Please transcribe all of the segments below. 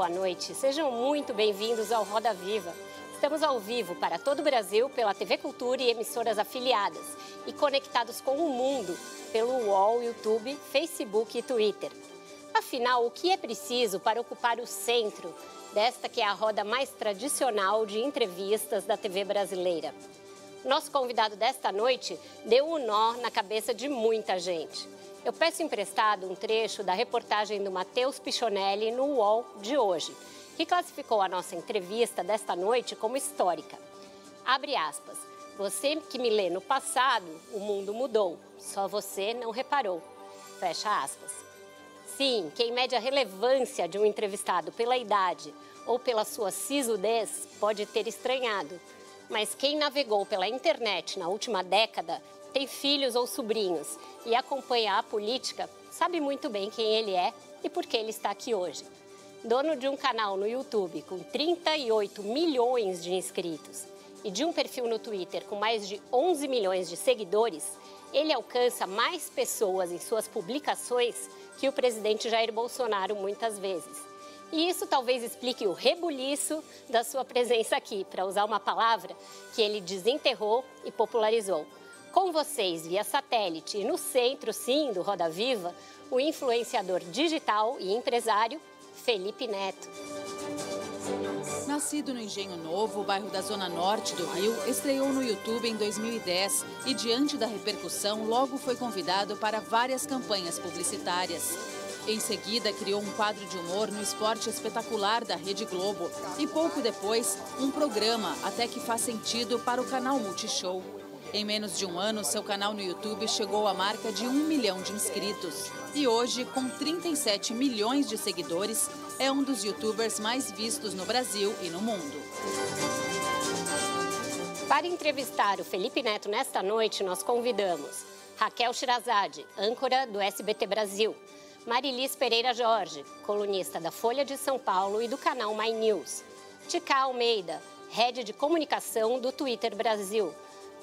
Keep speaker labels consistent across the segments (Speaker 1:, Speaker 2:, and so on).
Speaker 1: boa noite. Sejam muito bem-vindos ao Roda Viva. Estamos ao vivo para todo o Brasil pela TV Cultura e emissoras afiliadas e conectados com o mundo pelo UOL, YouTube, Facebook e Twitter. Afinal, o que é preciso para ocupar o centro desta que é a roda mais tradicional de entrevistas da TV brasileira? Nosso convidado desta noite deu um nó na cabeça de muita gente. Eu peço emprestado um trecho da reportagem do Matheus Pichonelli no UOL de hoje, que classificou a nossa entrevista desta noite como histórica. Abre aspas. Você que me lê no passado, o mundo mudou, só você não reparou. Fecha aspas. Sim, quem mede a relevância de um entrevistado pela idade ou pela sua sisudez pode ter estranhado. Mas quem navegou pela internet na última década, tem filhos ou sobrinhos e acompanha a política, sabe muito bem quem ele é e por que ele está aqui hoje. Dono de um canal no YouTube com 38 milhões de inscritos e de um perfil no Twitter com mais de 11 milhões de seguidores, ele alcança mais pessoas em suas publicações que o presidente Jair Bolsonaro muitas vezes. E isso talvez explique o rebuliço da sua presença aqui, para usar uma palavra que ele desenterrou e popularizou. Com vocês, via satélite e no centro, sim, do Roda Viva, o influenciador digital e empresário Felipe Neto.
Speaker 2: Nascido no Engenho Novo, bairro da Zona Norte do Rio, estreou no YouTube em 2010 e, diante da repercussão, logo foi convidado para várias campanhas publicitárias. Em seguida, criou um quadro de humor no Esporte Espetacular da Rede Globo e, pouco depois, um programa Até que Faz Sentido para o canal Multishow. Em menos de um ano, seu canal no YouTube chegou à marca de 1 milhão de inscritos. E hoje, com 37 milhões de seguidores, é um dos youtubers mais vistos no Brasil e no mundo.
Speaker 1: Para entrevistar o Felipe Neto nesta noite, nós convidamos Raquel Sherazade, âncora do SBT Brasil, Marilis Pereira Jorge, colunista da Folha de São Paulo e do canal My News, Tica Almeida, head de comunicação do Twitter Brasil,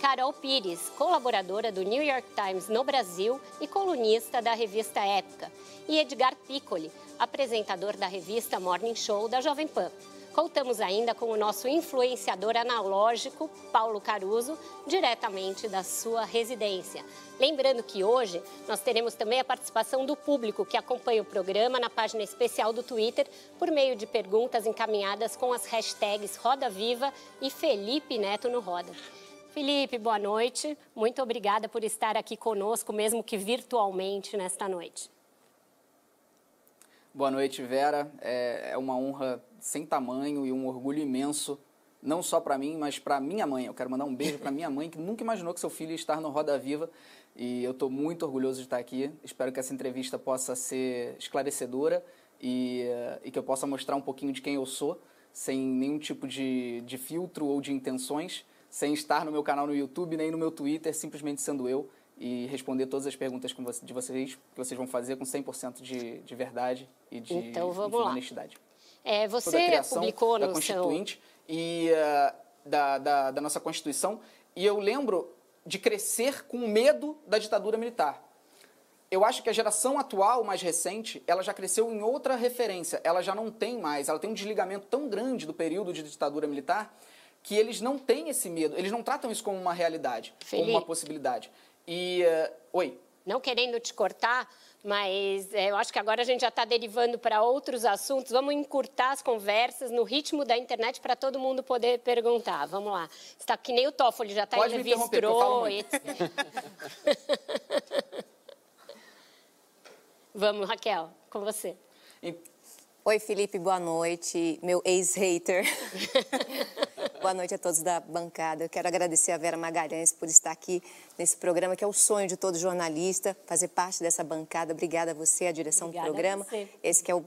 Speaker 1: Carol Pires, colaboradora do New York Times no Brasil e colunista da revista Época, e Edgar Piccoli, apresentador da revista Morning Show da Jovem Pan. Contamos ainda com o nosso influenciador analógico, Paulo Caruso, diretamente da sua residência. Lembrando que hoje nós teremos também a participação do público que acompanha o programa na página especial do Twitter por meio de perguntas encaminhadas com as hashtags Roda Viva e Felipe Neto no Roda. Felipe, boa noite. Muito obrigada por estar aqui conosco, mesmo que virtualmente, nesta noite.
Speaker 3: Boa noite, Vera. É uma honra sem tamanho e um orgulho imenso, não só para mim, mas para minha mãe. Eu quero mandar um beijo para minha mãe, que nunca imaginou que seu filho ia estar no Roda Viva. E eu estou muito orgulhoso de estar aqui. Espero que essa entrevista possa ser esclarecedora e que eu possa mostrar um pouquinho de quem eu sou, sem nenhum tipo de filtro ou de intenções, sem estar no meu canal no YouTube, nem no meu Twitter, simplesmente sendo eu, e responder todas as perguntas de vocês, que vocês vão fazer com 100% de verdade e de honestidade.
Speaker 1: Você publicou
Speaker 3: da
Speaker 1: no
Speaker 3: Constituinte e da nossa Constituição, e eu lembro de crescer com medo da ditadura militar. Eu acho que a geração atual, mais recente, ela já cresceu em outra referência, ela já não tem mais, ela tem um desligamento tão grande do período de ditadura militar, que eles não têm esse medo, eles não tratam isso como uma realidade,
Speaker 1: Felipe,
Speaker 3: como uma possibilidade. E, oi?
Speaker 1: Não querendo te cortar, mas eu acho que agora a gente já está derivando para outros assuntos. Vamos encurtar as conversas no ritmo da internet para todo mundo poder perguntar. Vamos lá. Está que nem o Toffoli, já está em revistrou. Vamos, Raquel, com você.
Speaker 4: Oi, Felipe, boa noite, meu ex-hater. Boa noite a todos da bancada. Eu quero agradecer a Vera Magalhães por estar aqui nesse programa, que é o sonho de todo jornalista, fazer parte dessa bancada. Obrigada a você, a direção do programa. Esse que é o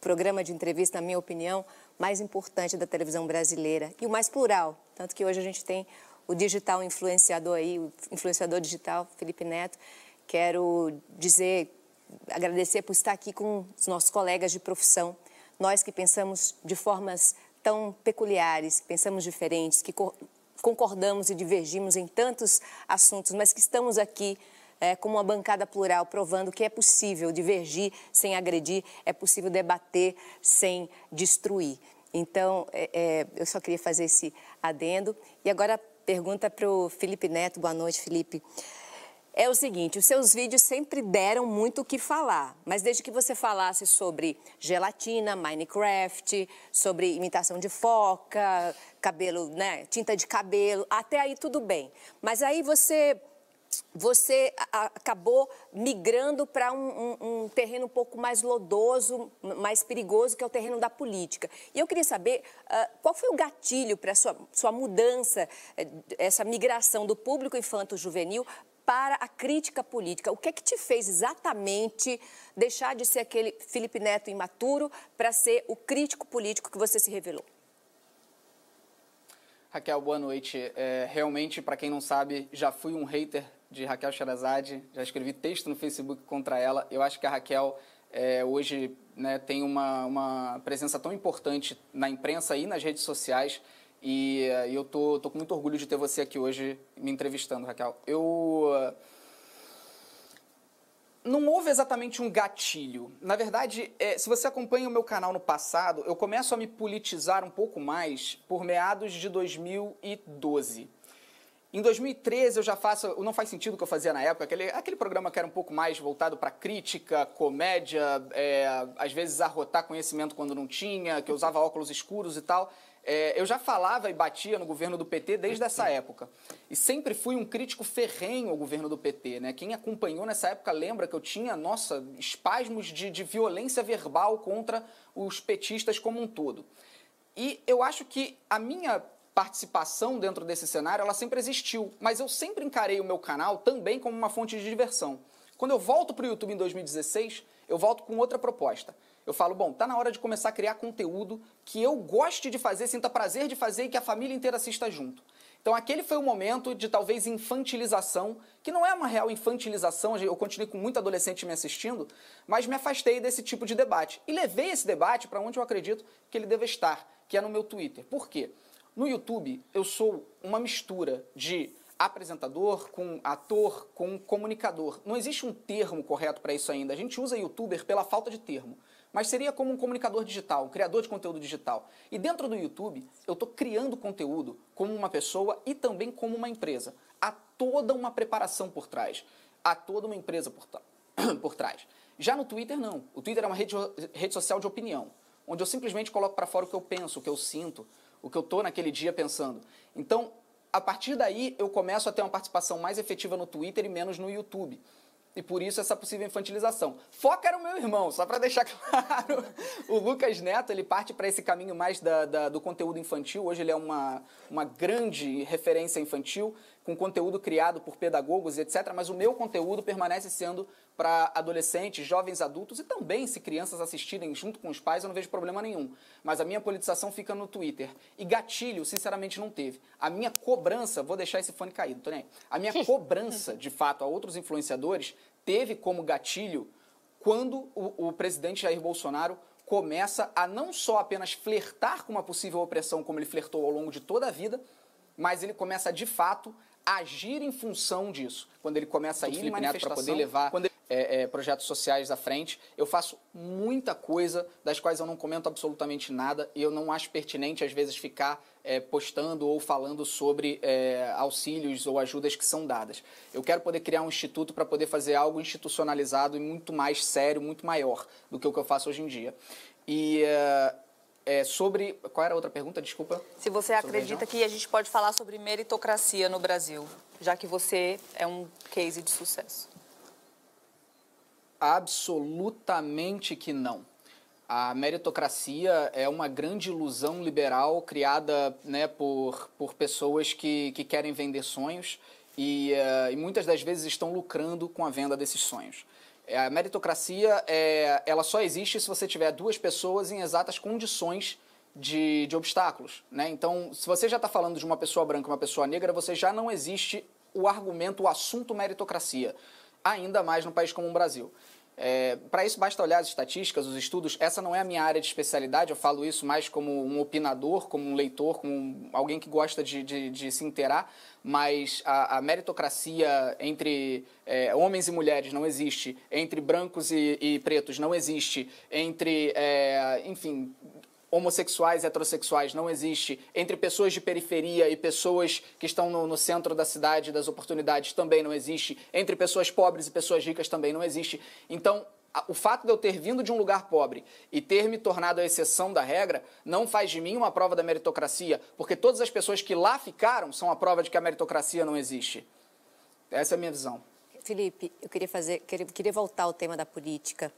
Speaker 4: programa de entrevista, na minha opinião, mais importante da televisão brasileira e o mais plural. Tanto que hoje a gente tem o digital influenciador aí, o influenciador digital, Felipe Neto. Quero agradecer por estar aqui com os nossos colegas de profissão, nós que pensamos de formas tão peculiares, que pensamos diferentes, que concordamos e divergimos em tantos assuntos, mas que estamos aqui como uma bancada plural, provando que é possível divergir sem agredir, é possível debater sem destruir. Então, eu só queria fazer esse adendo. E agora, pergunta para o Felipe Neto. Boa noite, Felipe. É o seguinte, os seus vídeos sempre deram muito o que falar, mas desde que você falasse sobre gelatina, Minecraft, sobre imitação de foca, cabelo, né, tinta de cabelo, até aí tudo bem. Mas aí você acabou migrando para um terreno um pouco mais lodoso, mais perigoso, que é o terreno da política. E eu queria saber qual foi o gatilho para a sua mudança, essa migração do público infanto-juvenil para a crítica política. O que é que te fez exatamente deixar de ser aquele Felipe Neto imaturo para ser o crítico político que você se revelou?
Speaker 3: Raquel, boa noite. Realmente, para quem não sabe, já fui um hater de Raquel Sherazade, já escrevi texto no Facebook contra ela. Eu acho que a Raquel hoje, né, tem uma presença tão importante na imprensa e nas redes sociais. E eu tô com muito orgulho de ter você aqui hoje me entrevistando, Raquel. Não houve exatamente um gatilho. Na verdade, se você acompanha o meu canal no passado, eu começo a me politizar um pouco mais por meados de 2012. Em 2013 eu já faço, não faz sentido o que eu fazia na época, aquele programa que era um pouco mais voltado para crítica, comédia, às vezes arrotar conhecimento quando não tinha, que eu usava óculos escuros e tal. Eu já falava e batia no governo do PT desde essa época. E sempre fui um crítico ferrenho ao governo do PT, né? Quem acompanhou nessa época lembra que eu tinha, espasmos de violência verbal contra os petistas como um todo. E eu acho que a minha participação dentro desse cenário, ela sempre existiu. Mas eu sempre encarei o meu canal também como uma fonte de diversão. Quando eu volto para o YouTube em 2016, eu volto com outra proposta. Eu falo, bom, tá na hora de começar a criar conteúdo que eu goste de fazer, sinta prazer de fazer e que a família inteira assista junto. Então aquele foi o momento de talvez infantilização, que não é uma real infantilização, eu continuei com muito adolescente me assistindo, mas me afastei desse tipo de debate. E levei esse debate para onde eu acredito que ele deve estar, que é no meu Twitter. Por quê? No YouTube eu sou uma mistura de apresentador, com ator, com comunicador. Não existe um termo correto para isso ainda. A gente usa youtuber pela falta de termo. Mas seria como um comunicador digital, um criador de conteúdo digital. E dentro do YouTube, eu estou criando conteúdo como uma pessoa e também como uma empresa. Há toda uma preparação por trás. Há toda uma empresa por trás. Já no Twitter, não. O Twitter é uma rede social de opinião, onde eu simplesmente coloco para fora o que eu penso, o que eu sinto, o que eu estou naquele dia pensando. Então, a partir daí, eu começo a ter uma participação mais efetiva no Twitter e menos no YouTube. E por isso essa possível infantilização. Foca era o meu irmão, só para deixar claro. O Lucas Neto, ele parte para esse caminho mais do conteúdo infantil. Hoje ele é uma grande referência infantil, com conteúdo criado por pedagogos, etc. Mas o meu conteúdo permanece sendo para adolescentes, jovens adultos e também, se crianças assistirem junto com os pais, eu não vejo problema nenhum. Mas a minha politização fica no Twitter. E gatilho, sinceramente, não teve. A minha cobrança, vou deixar esse fone caído, tô nem aí. A minha cobrança, de fato, a outros influenciadores teve como gatilho quando o presidente Jair Bolsonaro começa a não só apenas flertar com uma possível opressão, como ele flertou ao longo de toda a vida, mas ele começa, de fato, a agir em função disso. Quando ele começa a ir em manifestação, para poder levar projetos sociais à frente. Eu faço muita coisa das quais eu não comento absolutamente nada e eu não acho pertinente, às vezes, ficar postando ou falando sobre auxílios ou ajudas que são dadas. Eu quero poder criar um instituto para poder fazer algo institucionalizado e muito mais sério, muito maior do que o que eu faço hoje em dia. E sobre... Qual era a outra pergunta? Desculpa.
Speaker 5: Se você acredita que a gente pode falar sobre meritocracia no Brasil, já que você é um case de sucesso.
Speaker 3: Absolutamente que não. A meritocracia é uma grande ilusão liberal criada, né, por pessoas que querem vender sonhos e muitas das vezes estão lucrando com a venda desses sonhos. A meritocracia ela só existe se você tiver duas pessoas em exatas condições de obstáculos, né? Então, se você já está falando de uma pessoa branca e uma pessoa negra, você já não existe o argumento, o assunto meritocracia, ainda mais num país como o Brasil. Para isso, basta olhar as estatísticas, os estudos. Essa não é a minha área de especialidade, eu falo isso mais como um opinador, como um leitor, como alguém que gosta de se inteirar, mas a meritocracia entre homens e mulheres não existe, entre brancos e pretos não existe, entre, enfim, homossexuais e heterossexuais não existe, entre pessoas de periferia e pessoas que estão no centro da cidade, das oportunidades, também não existe, entre pessoas pobres e pessoas ricas também não existe. Então, o fato de eu ter vindo de um lugar pobre e ter me tornado a exceção da regra não faz de mim uma prova da meritocracia, porque todas as pessoas que lá ficaram são a prova de que a meritocracia não existe. Essa é a minha visão.
Speaker 4: Felipe, eu queria voltar ao tema da política.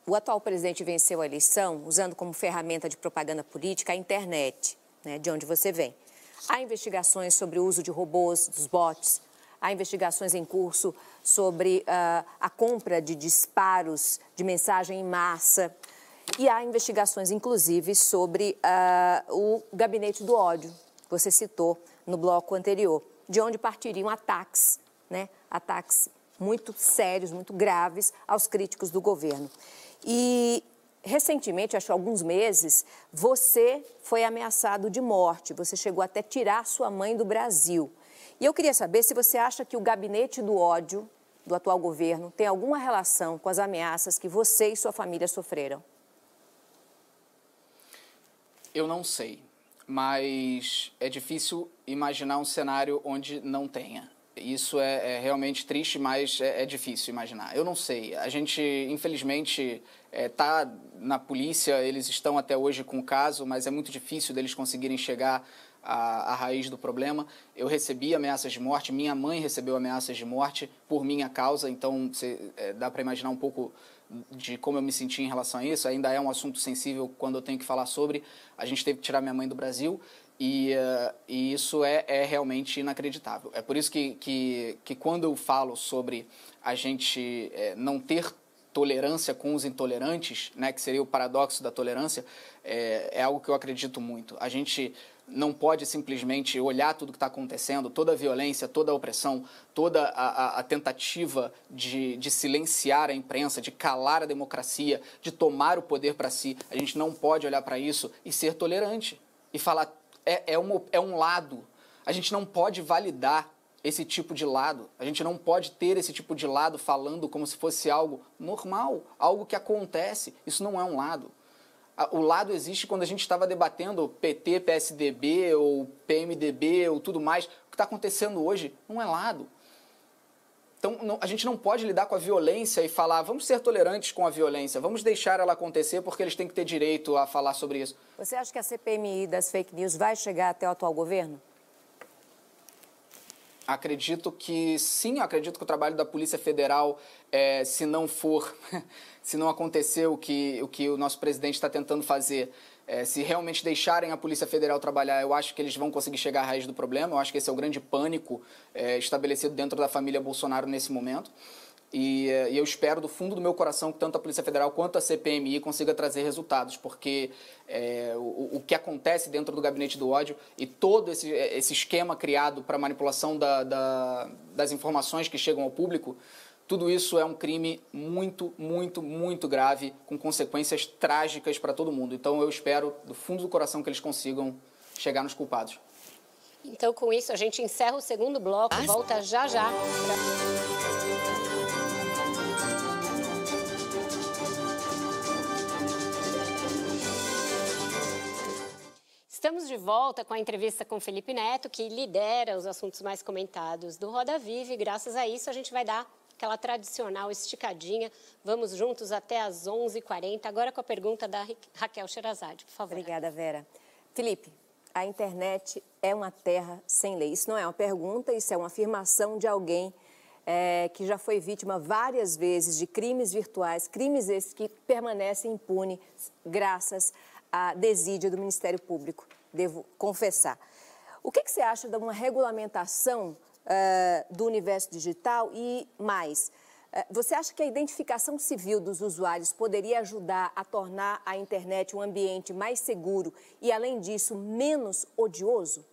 Speaker 4: O atual presidente venceu a eleição usando como ferramenta de propaganda política a internet, né, de onde você vem. Há investigações sobre o uso de robôs, dos bots, há investigações em curso sobre a compra de disparos de mensagem em massa e há investigações, inclusive, sobre o gabinete do ódio, que você citou no bloco anterior, de onde partiriam ataques, né, ataques muito sérios, muito graves aos críticos do governo. E, recentemente, acho que há alguns meses, você foi ameaçado de morte. Você chegou até tirar sua mãe do Brasil. E eu queria saber se você acha que o gabinete do ódio do atual governo tem alguma relação com as ameaças que você e sua família sofreram.
Speaker 3: Eu não sei, mas é difícil imaginar um cenário onde não tenha. Isso é realmente triste, mas é difícil imaginar. Eu não sei. A gente, infelizmente, está na polícia, eles estão até hoje com o caso, mas é muito difícil deles conseguirem chegar à raiz do problema. Eu recebi ameaças de morte, minha mãe recebeu ameaças de morte por minha causa, então dá para imaginar um pouco de como eu me senti em relação a isso. Ainda é um assunto sensível quando eu tenho que falar sobre. A gente teve que tirar minha mãe do Brasil. E isso é realmente inacreditável. É por isso que quando eu falo sobre a gente não ter tolerância com os intolerantes, né, que seria o paradoxo da tolerância, é algo que eu acredito muito. A gente não pode simplesmente olhar tudo que está acontecendo, toda a violência, toda a opressão, toda a tentativa de silenciar a imprensa, de calar a democracia, de tomar o poder para si. A gente não pode olhar para isso e ser tolerante e falar é um lado. A gente não pode validar esse tipo de lado. A gente não pode ter esse tipo de lado falando como se fosse algo normal, algo que acontece. Isso não é um lado. O lado existe quando a gente estava debatendo PT, PSDB ou PMDB ou tudo mais. O que está acontecendo hoje não é lado. Então, a gente não pode lidar com a violência e falar, vamos ser tolerantes com a violência, vamos deixar ela acontecer porque eles têm que ter direito a falar sobre isso.
Speaker 4: Você acha que a CPMI das fake news vai chegar até o atual governo?
Speaker 3: Acredito que sim, acredito que o trabalho da Polícia Federal, se não acontecer o que o nosso presidente está tentando fazer, se realmente deixarem a Polícia Federal trabalhar, eu acho que eles vão conseguir chegar à raiz do problema. Eu acho que esse é o grande pânico estabelecido dentro da família Bolsonaro nesse momento. E eu espero do fundo do meu coração que tanto a Polícia Federal quanto a CPMI consiga trazer resultados, porque o que acontece dentro do gabinete do ódio e todo esse esquema criado para manipulação das informações que chegam ao público, tudo isso é um crime muito, muito, muito grave, com consequências trágicas para todo mundo. Então eu espero do fundo do coração que eles consigam chegar nos culpados.
Speaker 1: Então, com isso, a gente encerra o segundo bloco, volta já. Estamos de volta com a entrevista com Felipe Neto, que lidera os assuntos mais comentados do Roda Viva, e graças a isso a gente vai dar aquela tradicional esticadinha. Vamos juntos até às 11h40, agora com a pergunta da Raquel Sherazade, por favor.
Speaker 4: Obrigada, Vera. Felipe, a internet é uma terra sem lei. Isso não é uma pergunta, isso é uma afirmação de alguém que já foi vítima várias vezes de crimes virtuais, crimes esses que permanecem impunes graças à desídia do Ministério Público, devo confessar. O que você acha de uma regulamentação do universo digital e mais? Você acha que a identificação civil dos usuários poderia ajudar a tornar a internet um ambiente mais seguro e, além disso, menos odioso?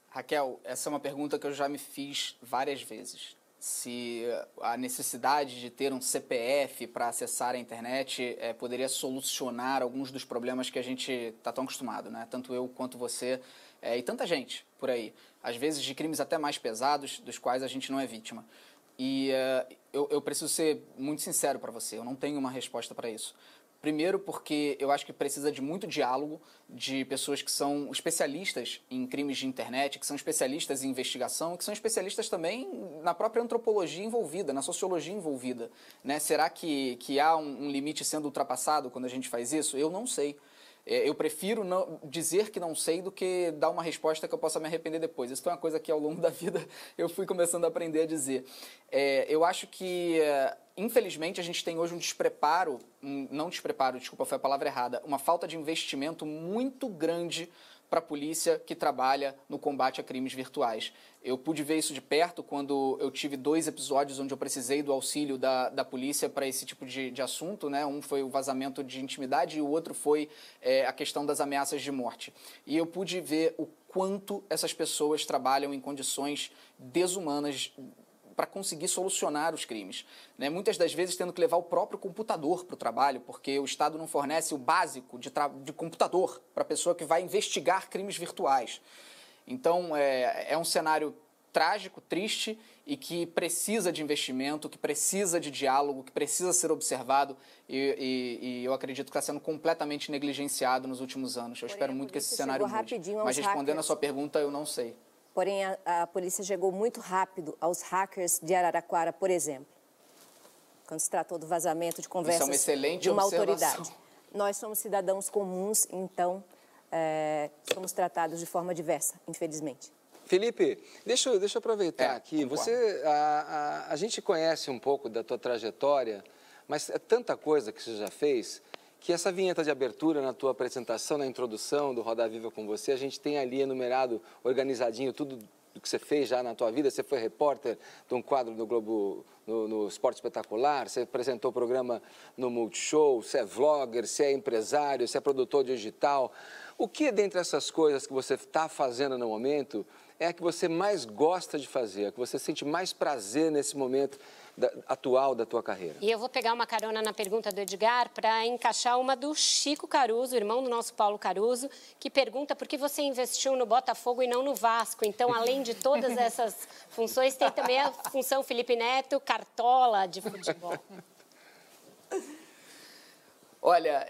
Speaker 3: Raquel, essa é uma pergunta que eu já me fiz várias vezes. se a necessidade de ter um CPF para acessar a internet poderia solucionar alguns dos problemas que a gente está tão acostumado, né? Tanto eu quanto você e tanta gente por aí. Às vezes de crimes até mais pesados, dos quais a gente não é vítima. E eu preciso ser muito sincero para você, eu não tenho uma resposta para isso. Primeiro porque eu acho que precisa de muito diálogo de pessoas que são especialistas em crimes de internet, que são especialistas em investigação, que são especialistas também na própria antropologia envolvida, na sociologia envolvida, né? Será que há um limite sendo ultrapassado quando a gente faz isso? Eu não sei. Eu prefiro dizer que não sei do que dar uma resposta que eu possa me arrepender depois. Isso foi uma coisa que ao longo da vida eu fui começando a aprender a dizer. Eu acho que, infelizmente, a gente tem hoje um despreparo, não despreparo, desculpa, foi a palavra errada, uma falta de investimento muito grande para a polícia que trabalha no combate a crimes virtuais. Eu pude ver isso de perto quando eu tive 2 episódios onde eu precisei do auxílio da polícia para esse tipo de assunto, né? Um foi o vazamento de intimidade e o outro foi a questão das ameaças de morte. E eu pude ver o quanto essas pessoas trabalham em condições desumanas para conseguir solucionar os crimes, né? Muitas das vezes tendo que levar o próprio computador para o trabalho, porque o Estado não fornece o básico de computador para a pessoa que vai investigar crimes virtuais. Então, é um cenário trágico, triste e que precisa de investimento, que precisa de diálogo, que precisa ser observado e eu acredito que está sendo completamente negligenciado nos últimos anos. Eu espero muito que esse cenário mude. Mas respondendo a sua pergunta, eu não sei.
Speaker 4: Porém, a polícia chegou muito rápido aos hackers de Araraquara, por exemplo, quando se tratou do vazamento de conversas
Speaker 3: Isso é uma excelente
Speaker 4: de uma
Speaker 3: observação.
Speaker 4: autoridade. Nós somos cidadãos comuns, então somos tratados de forma diversa, infelizmente.
Speaker 6: Felipe, deixa eu aproveitar aqui.
Speaker 3: Concordo.
Speaker 6: A gente conhece um pouco da tua trajetória, mas é tanta coisa que você já fez que essa vinheta de abertura na tua apresentação, na introdução do Roda Viva com você, a gente tem ali enumerado, organizadinho, tudo o que você fez já na tua vida. Você foi repórter de um quadro do Globo, no Esporte Espetacular, você apresentou o programa no Multishow, você é vlogger, você é empresário, você é produtor digital. O que, dentre essas coisas que você está fazendo no momento, é a que você mais gosta de fazer, a que você sente mais prazer nesse momento atual da tua carreira?
Speaker 1: E eu vou pegar uma carona na pergunta do Edgar para encaixar uma do Chico Caruso, irmão do nosso Paulo Caruso, que pergunta por que você investiu no Botafogo e não no Vasco. Então, além de todas essas funções, tem também a função Felipe Neto, cartola de futebol.
Speaker 3: Olha,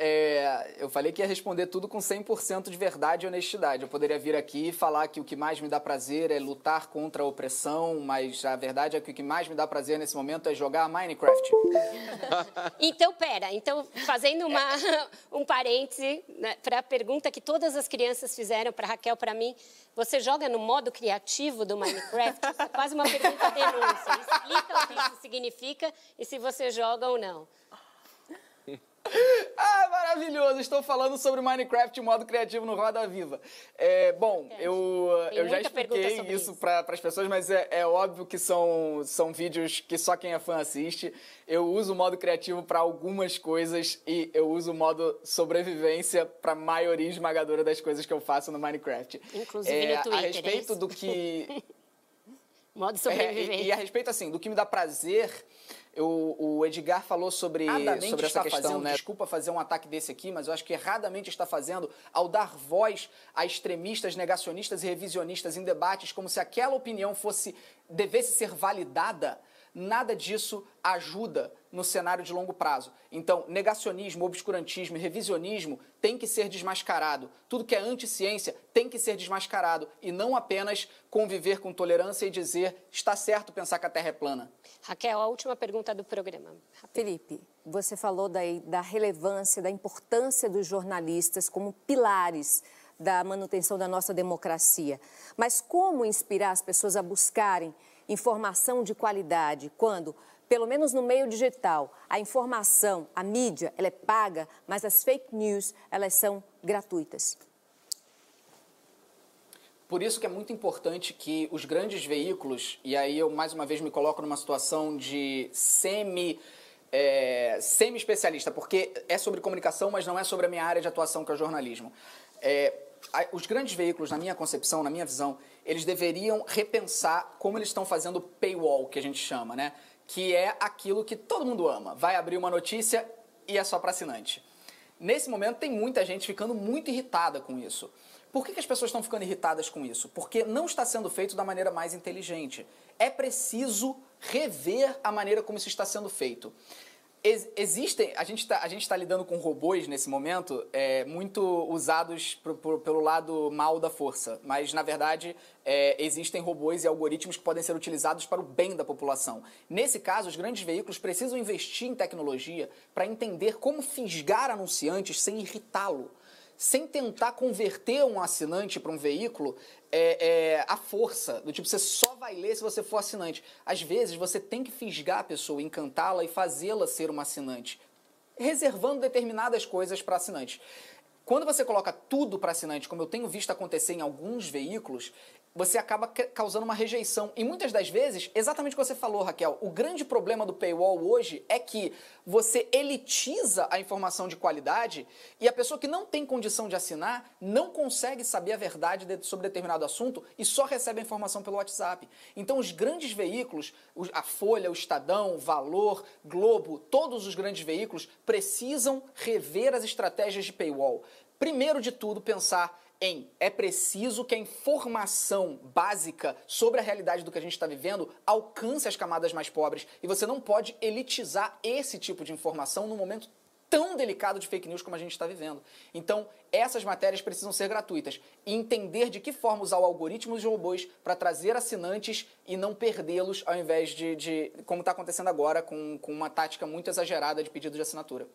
Speaker 3: eu falei que ia responder tudo com 100% de verdade e honestidade. Eu poderia vir aqui e falar que o que mais me dá prazer é lutar contra a opressão, mas a verdade é que o que mais me dá prazer nesse momento é jogar Minecraft.
Speaker 1: Então, fazendo um parêntese, né, para a pergunta que todas as crianças fizeram para Raquel, para mim, você joga no modo criativo do Minecraft? Isso é quase uma pergunta denúncia. Explica o que isso significa e se você joga ou não.
Speaker 3: Ah, maravilhoso! Estou falando sobre Minecraft em modo criativo no Roda Viva. Bom, eu já expliquei isso para as pessoas, mas é óbvio que são vídeos que só quem é fã assiste. Eu uso o modo criativo para algumas coisas e eu uso o modo sobrevivência para a maioria esmagadora das coisas que eu faço no Minecraft.
Speaker 1: Inclusive no Twitter,
Speaker 3: a respeito do que...
Speaker 1: Modo sobrevivência.
Speaker 3: E a respeito, assim, do que me dá prazer... O Edgar falou sobre essa questão, né? Desculpa fazer um ataque desse aqui, mas eu acho que erradamente está fazendo ao dar voz a extremistas, negacionistas e revisionistas em debates como se aquela opinião devesse ser validada. Nada disso ajuda no cenário de longo prazo. Então, negacionismo, obscurantismo e revisionismo tem que ser desmascarado. Tudo que é anticiência tem que ser desmascarado e não apenas conviver com tolerância e dizer está certo pensar que a Terra é plana.
Speaker 1: Raquel, a última pergunta do programa.
Speaker 4: Felipe, você falou da relevância, da importância dos jornalistas como pilares da manutenção da nossa democracia. Mas como inspirar as pessoas a buscarem informação de qualidade quando, pelo menos no meio digital, a informação, a mídia, ela é paga, mas as fake news, elas são gratuitas?
Speaker 3: Por isso que é muito importante que os grandes veículos, e aí eu mais uma vez me coloco numa situação de semi-especialista, porque é sobre comunicação, mas não é sobre a minha área de atuação, que é o jornalismo. os grandes veículos, na minha concepção, na minha visão, eles deveriam repensar como eles estão fazendo o paywall, que a gente chama, né? Que é aquilo que todo mundo ama. Vai abrir uma notícia e é só para assinante. Nesse momento, tem muita gente ficando muito irritada com isso. Por que as pessoas estão ficando irritadas com isso? Porque não está sendo feito da maneira mais inteligente. É preciso rever a maneira como isso está sendo feito. A gente está lidando com robôs nesse momento muito usados pelo lado mal da força, mas na verdade existem robôs e algoritmos que podem ser utilizados para o bem da população. Nesse caso, os grandes veículos precisam investir em tecnologia para entender como fisgar anunciantes sem irritá-lo, sem tentar converter um assinante para um veículo à força, do tipo, você só vai ler se você for assinante. Às vezes, você tem que fisgar a pessoa, encantá-la e fazê-la ser uma assinante, reservando determinadas coisas para assinante. Quando você coloca tudo para assinante, como eu tenho visto acontecer em alguns veículos, você acaba causando uma rejeição. E muitas das vezes, exatamente o que você falou, Raquel, o grande problema do paywall hoje é que você elitiza a informação de qualidade e a pessoa que não tem condição de assinar não consegue saber a verdade sobre determinado assunto e só recebe a informação pelo WhatsApp. Então, os grandes veículos, a Folha, o Estadão, o Valor, Globo, todos os grandes veículos precisam rever as estratégias de paywall. Primeiro de tudo, pensar é preciso que a informação básica sobre a realidade do que a gente está vivendo alcance as camadas mais pobres. E você não pode elitizar esse tipo de informação num momento tão delicado de fake news como a gente está vivendo. Então, essas matérias precisam ser gratuitas. E entender de que forma usar o algoritmo dos robôs para trazer assinantes e não perdê-los, ao invés de como está acontecendo agora, com uma tática muito exagerada de pedido de assinatura.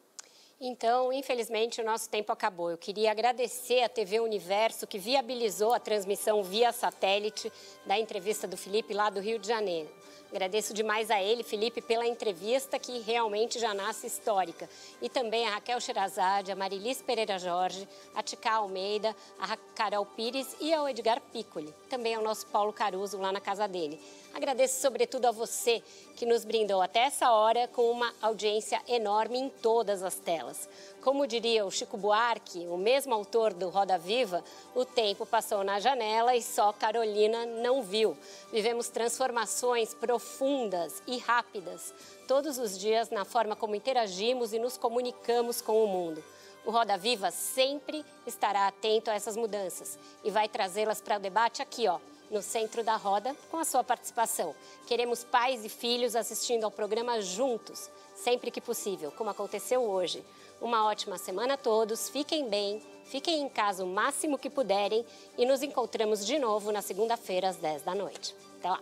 Speaker 1: Então, infelizmente, o nosso tempo acabou. Eu queria agradecer à TV Universo, que viabilizou a transmissão via satélite da entrevista do Felipe lá do Rio de Janeiro. Agradeço demais a ele, Felipe, pela entrevista que realmente já nasce histórica. E também a Raquel Sherazade, a Marilis Pereira Jorge, a Tica Almeida, a Carol Pires e ao Edgar Piccoli. Também ao nosso Paulo Caruso lá na casa dele. Agradeço sobretudo a você que nos brindou até essa hora com uma audiência enorme em todas as telas. Como diria o Chico Buarque, o mesmo autor do Roda Viva, o tempo passou na janela e só Carolina não viu. Vivemos transformações profundas e rápidas todos os dias na forma como interagimos e nos comunicamos com o mundo. O Roda Viva sempre estará atento a essas mudanças e vai trazê-las para o debate aqui, no centro da roda, com a sua participação. Queremos pais e filhos assistindo ao programa juntos, sempre que possível, como aconteceu hoje. Uma ótima semana a todos, fiquem bem, fiquem em casa o máximo que puderem e nos encontramos de novo na segunda-feira às 10 da noite. Até lá!